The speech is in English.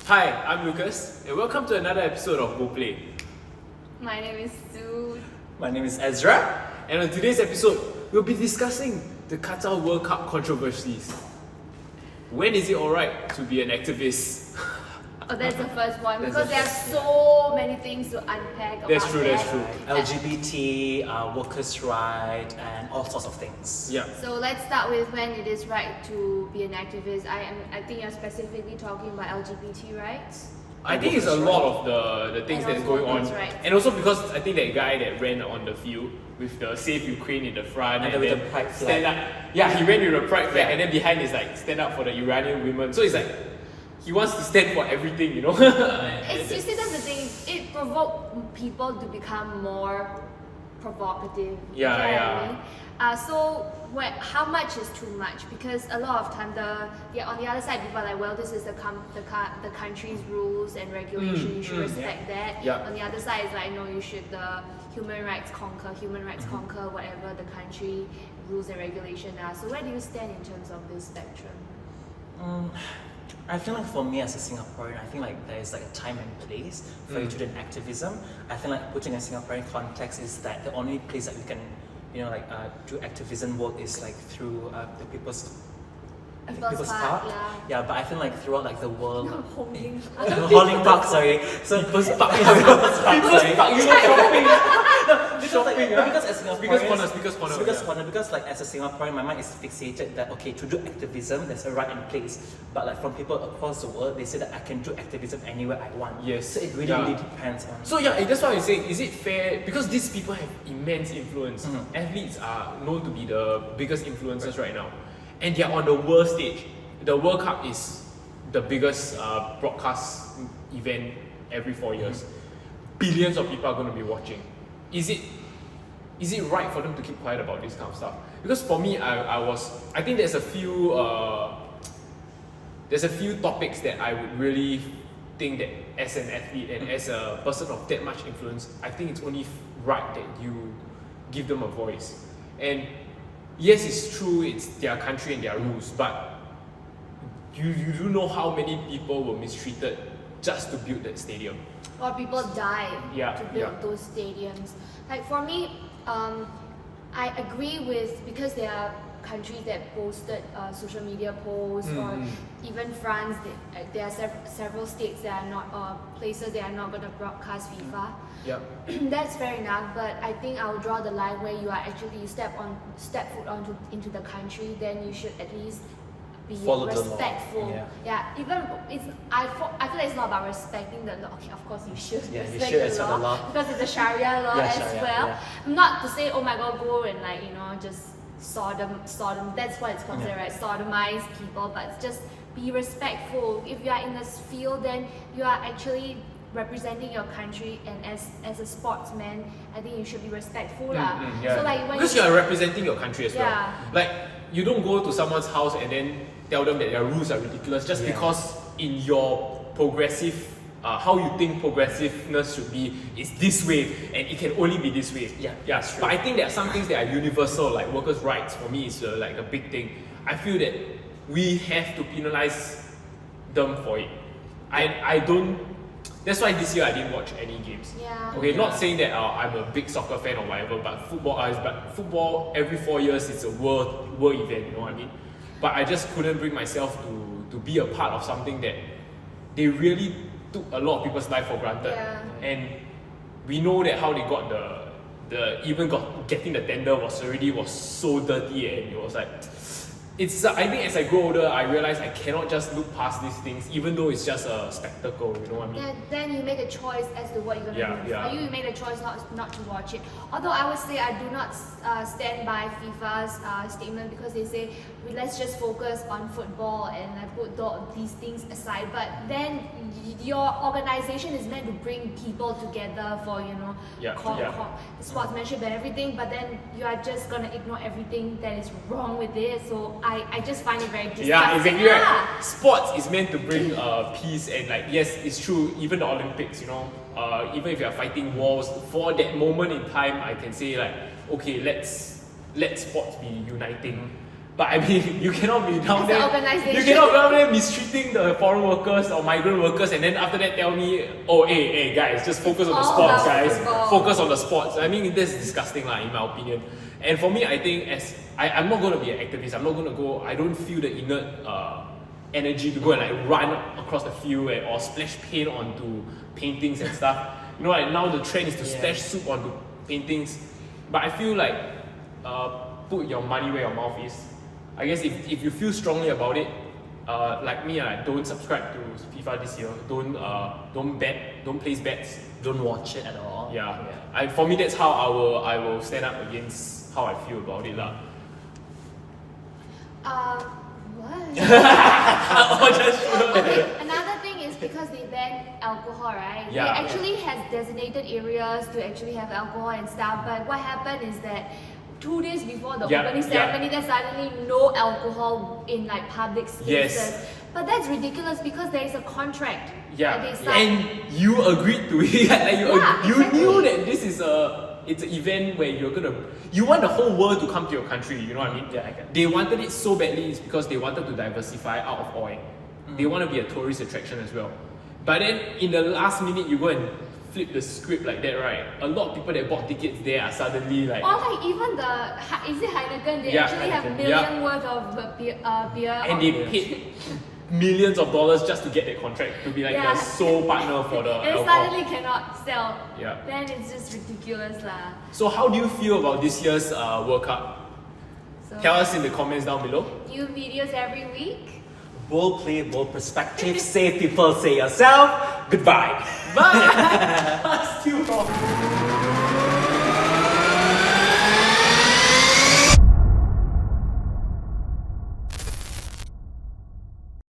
Hi, I'm Lucas, and welcome to another episode of Go Play. My name is Sue. My name is Ezra. And on today's episode, we'll be discussing the Qatar World Cup controversies. When is it alright to be an activist? Oh, that's the first one That's because the there are first so many things to unpack about That's true, that. that's true. LGBT, workers' right, and all sorts of things. Yeah. So let's start with when it is right to be an activist. I think you're specifically talking about LGBT rights. I think it's a lot of the things And that's also going on. women's rights. And also because I think that guy that ran on the field with the Save Ukraine in the front And with then the pride stand flag. up. Yeah, he ran with the pride flag Yeah. and then behind is like stand up for the Iranian women. So it's like he wants to stand for everything, you know. It's you see, that's the thing. It provoked people to become more provocative. Yeah, You know what yeah. I mean? So how much is too much? Because a lot of time on the other side, people are like, well, this is the country's rules and regulation. You should respect that. Yeah. On the other side, it's like, no, you should human rights conquer whatever the country rules and regulation are. So where do you stand in terms of this spectrum? I feel like for me as a Singaporean, I think like there is like a time and place for you to do an activism. I feel like putting a Singaporean context is that the only place that we can, do activism work is like through the People's Park. Yeah. But I feel like throughout like the world. Holding. Holding Park, sorry. So People's Park. People's Park, sorry. Because as Singaporeans, Speakers Corner. Because like as a Singaporean, my mind is fixated that okay, to do activism, there's a right and place. But like from people across the world, they say that I can do activism anywhere I want. Yes. So it really depends on. So yeah, that's what I'm saying. Is it fair? Because these people have immense influence. Athletes are known to be the biggest influencers right now. And they're on the world stage. The World Cup is the biggest broadcast event every 4 years. Billions of people are going to be watching. Is it right for them to keep quiet about this kind of stuff? Because for me, I think there's a few topics that I would really think that as an athlete and as a person of that much influence, I think it's only right that you give them a voice. And yes, it's true, it's their country and their rules, but you do know how many people were mistreated just to build that stadium. Or people die to build Yeah. those stadiums. Like for me, I agree with, because there are countries that posted social media posts, or even France, there are several states that are not, places that are not going to broadcast FIFA. Yep. That's fair enough, but I think I'll draw the line where you step foot into the country, then you should at least be Follow the law. respectful. Even I feel like it's not about respecting the law. Okay, of course you should Yeah, you respect should the respect law, the law. because it's a Sharia law Yeah, as Sharia, well. yeah. Not to say, oh my god, go and just sodom. That's what it's considered, right? Sodomize people, but just be respectful. If you are in this field, then you are actually representing your country, and as a sportsman, I think you should be respectful lah. Yeah. So like when because you are representing your country as well. Yeah. Like you don't go to someone's house and then tell them that their rules are ridiculous just Yeah. because in your progressive how you think progressiveness should be is this way and it can only be this way. Yeah, Yeah. that's true. But I think there are some things that are universal, like workers' rights. For me, is like a big thing. I feel that we have to penalize them for it. I don't. That's why this year I didn't watch any games. Yeah. Okay, not saying that I'm a big soccer fan or whatever, but football every 4 years it's a world event. You know what I mean? But I just couldn't bring myself to be a part of something that they really took a lot of people's life for granted. Yeah. And we know that how they got getting the tender was so dirty, and it was like. I think as I grow older, I realize I cannot just look past these things, even though it's just a spectacle. You know what I mean? Then you make a choice as to what you're gonna do. Yeah. For you made a choice not to watch it. Although I would say I do not stand by FIFA's statement, because they say let's just focus on football and put these things aside. But then your organization is meant to bring people together for sportsmanship and everything. But then you are just gonna ignore everything that is wrong with it. So I just find it very disgusting. Yeah, exactly right. Sports is meant to bring peace, and like yes, it's true. Even the Olympics, even if you are fighting wars, for that moment in time, I can say like, okay, let sports be uniting. But I mean, you cannot be down As there. an organization. You cannot be down there mistreating the foreign workers or migrant workers, and then after that tell me, oh, hey guys, just focus on the all sports, about guys. football. Focus on the sports. I mean, that's disgusting, in my opinion. And for me, I think I'm not going to be an activist. I'm not going to go. I don't feel the inert energy to go and like run across the field or splash paint onto paintings and stuff. You know, like now the trend is to splash soup onto paintings. But I feel like put your money where your mouth is. I guess if you feel strongly about it, like me, don't subscribe to FIFA this year. Don't bet. Don't place bets. Don't watch it at all. Yeah. For me, that's how I will stand up against how I feel about it, lah. What? Okay. Another thing is because they banned alcohol, right? Yeah. They actually has designated areas to actually have alcohol and stuff. But what happened is that 2 days before the opening ceremony, there's suddenly no alcohol in like public spaces. Yes. But that's ridiculous because there is a contract that Yeah, they signed. and you agreed to it. Like you Exactly. knew that this is it's an event where you want the whole world to come to your country. You know what I mean? Yeah, I get it. They wanted it so badly is because they wanted to diversify out of oil. They want to be a tourist attraction as well. But then in the last minute, you go and flip the script like that, right? A lot of people that bought tickets there are suddenly like. Or like even is it Heineken? They Yeah, actually have Heineken. million worth of beer. And they paid millions of dollars just to get that contract to be like the sole partner for the and alcohol. suddenly cannot sell. Yeah. Then it's just ridiculous lah. So how do you feel about this year's World Cup? So Tell us in the comments down below. new videos every week. Bold play, bold perspective. Say people, say yourself. Goodbye. Bye! Still wrong.